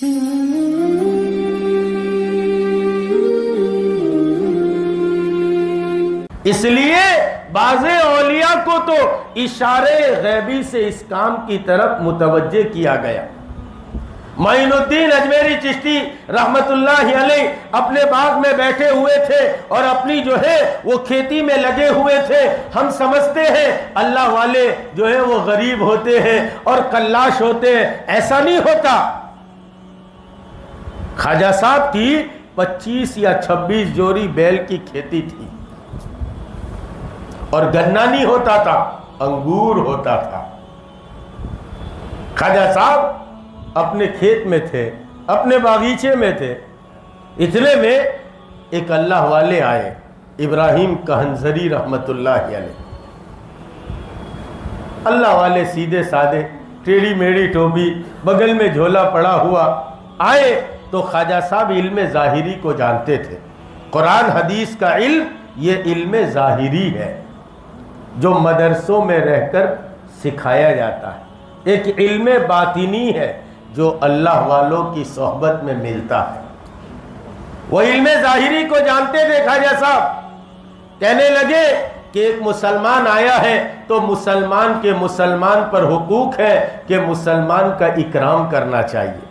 اس لیے بعض اولیاء کو تو اشارے غیبی سے اس کام کی طرف متوجہ کیا گیا۔ معین الدین اجمیری چشتی رحمت اللہ علیہ اپنے باغ میں بیٹھے ہوئے تھے اور اپنی جو ہے وہ کھیتی میں لگے ہوئے تھے۔ ہم سمجھتے ہیں اللہ والے جو ہے وہ غریب ہوتے ہیں اور کلاش ہوتے ہیں، ایسا نہیں ہوتا۔ خواجہ صاحب کی 25 یا 26 جوڑی بیل کی کھیتی تھی، اور گنا نہیں ہوتا تھا، انگور ہوتا تھا۔ خواجہ صاحب اپنے کھیت میں تھے، اپنے باغیچے میں تھے، اتنے میں ایک اللہ والے آئے، ابراہیم کہنزری رحمت اللہ علیہ۔ اللہ والے سیدھے سادے، ٹیڑھی میڑھی ٹوپی، بغل میں جھولا پڑا ہوا آئے تو خواجہ صاحب علم ظاہری کو جانتے تھے۔ قرآن حدیث کا علم یہ علم ظاہری ہے جو مدرسوں میں رہ کر سکھایا جاتا ہے۔ ایک علم باطنی ہے جو اللہ والوں کی صحبت میں ملتا ہے۔ وہ علم ظاہری کو جانتے تھے خواجہ صاحب۔ کہنے لگے کہ ایک مسلمان آیا ہے تو مسلمان کے مسلمان پر حقوق ہے کہ مسلمان کا اکرام کرنا چاہیے۔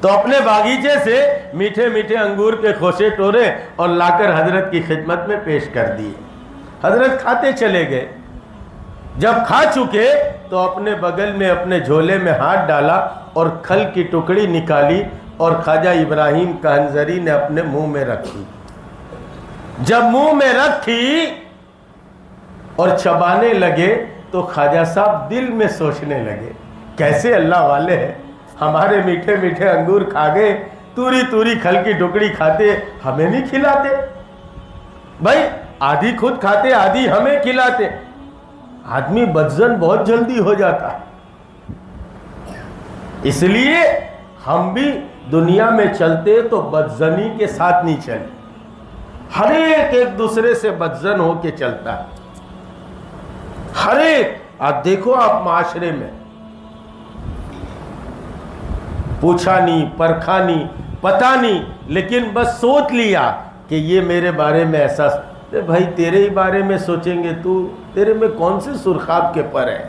تو اپنے باغیچے سے میٹھے میٹھے انگور کے خوشے ٹورے اور لا کر حضرت کی خدمت میں پیش کر دیے۔ حضرت کھاتے چلے گئے۔ جب کھا چکے تو اپنے بغل میں اپنے جھولے میں ہاتھ ڈالا اور کھل کی ٹکڑی نکالی اور خواجہ ابراہیم کہنزری نے اپنے منہ میں رکھی۔ جب منہ میں رکھی اور چبانے لگے تو خواجہ صاحب دل میں سوچنے لگے، کیسے اللہ والے ہیں، ہمارے میٹھے میٹھے انگور کھا گئے، توری توری کھل کی ٹکڑی کھاتے، ہمیں نہیں کھلاتے؟ بھائی آدھی خود کھاتے، آدھی ہمیں کھلاتے۔ آدمی بدزن بہت جلدی ہو جاتا ہے۔ اس لیے ہم بھی دنیا میں چلتے تو بدزنی کے ساتھ نہیں چلے، ہر ایک دوسرے سے بدزن ہو کے چلتا ہے۔ ہر ایک آپ دیکھو، آپ معاشرے میں پوچھا نہیں، پرکھا نہیں، پتہ نہیں، لیکن بس سوچ لیا کہ یہ میرے بارے میں ایسا، بھائی تیرے ہی بارے میں سوچیں گے، تیرے میں کون سے سرخاب کے پر ہے؟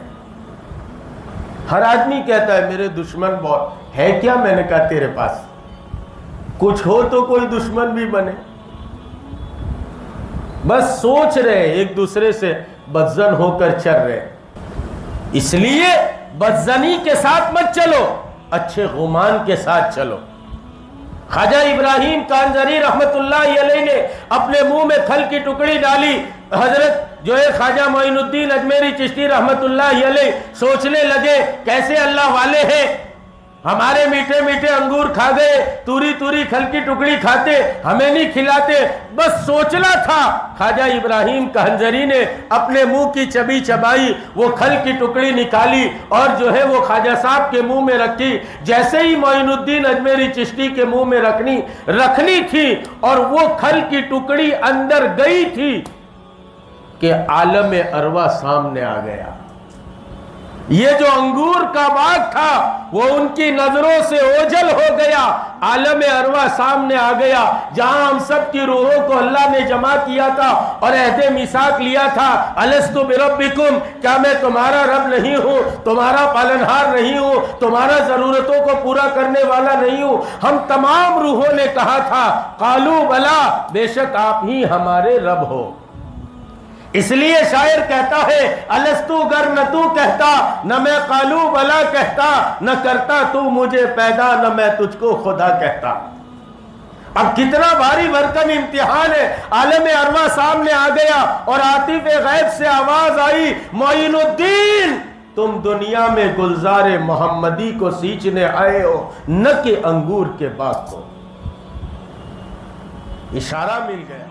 ہر آدمی کہتا ہے میرے دشمن بہت ہے، کیا؟ میں نے کہا تیرے پاس کچھ ہو تو کوئی دشمن بھی بنے۔ بس سوچ رہے ایک دوسرے سے بدزن ہو کر چل رہے۔ اس لیے بدزنی کے ساتھ مت چلو، اچھے گمان کے ساتھ چلو۔ خواجہ ابراہیم کہنزری رحمت اللہ علیہ نے اپنے منہ میں کھل کی ٹکڑی ڈالی۔ حضرت جو ہے خواجہ معین الدین اجمیری چشتی رحمت اللہ علیہ سوچنے لگے، کیسے اللہ والے ہیں، ہمارے میٹھے میٹھے انگور کھا گئے، توری توری کھل کی ٹکڑی کھاتے، ہمیں نہیں کھلاتے۔ بس سوچنا تھا۔ خواجہ ابراہیم کہنزری نے اپنے منہ کی چبی چبائی، وہ کھل کی ٹکڑی نکالی اور جو ہے وہ خواجہ صاحب کے منہ میں رکھی۔ جیسے ہی معین الدین اجمیری چشتی کے منہ میں رکھنی تھی اور وہ کھل کی ٹکڑی اندر گئی تھی کہ عالم ارواح سامنے آ گیا۔ یہ جو انگور کا باغ تھا وہ ان کی نظروں سے اوجھل ہو گیا، عالم ارواح سامنے آ گیا، جہاں ہم سب کی روحوں کو اللہ نے جمع کیا تھا اور عہد میثاق لیا تھا، الست بربکم، کیا میں تمہارا رب نہیں ہوں، تمہارا پالنہار نہیں ہوں، تمہارا ضرورتوں کو پورا کرنے والا نہیں ہوں؟ ہم تمام روحوں نے کہا تھا قالوا بلا، بے شک آپ ہی ہمارے رب ہو۔ اس لیے شاعر کہتا ہے الستو گر نہ تو کہتا، نہ میں قالو بلا کہتا، نہ کرتا تو مجھے پیدا، نہ میں تجھ کو خدا کہتا۔ اب کتنا بھاری بھرکم امتحان ہے۔ عالم ارواح سامنے آ گیا اور عاطف غیب سے آواز آئی، معین الدین تم دنیا میں گلزار محمدی کو سینچنے آئے ہو، نہ کہ انگور کے باغ کو۔ اشارہ مل گیا۔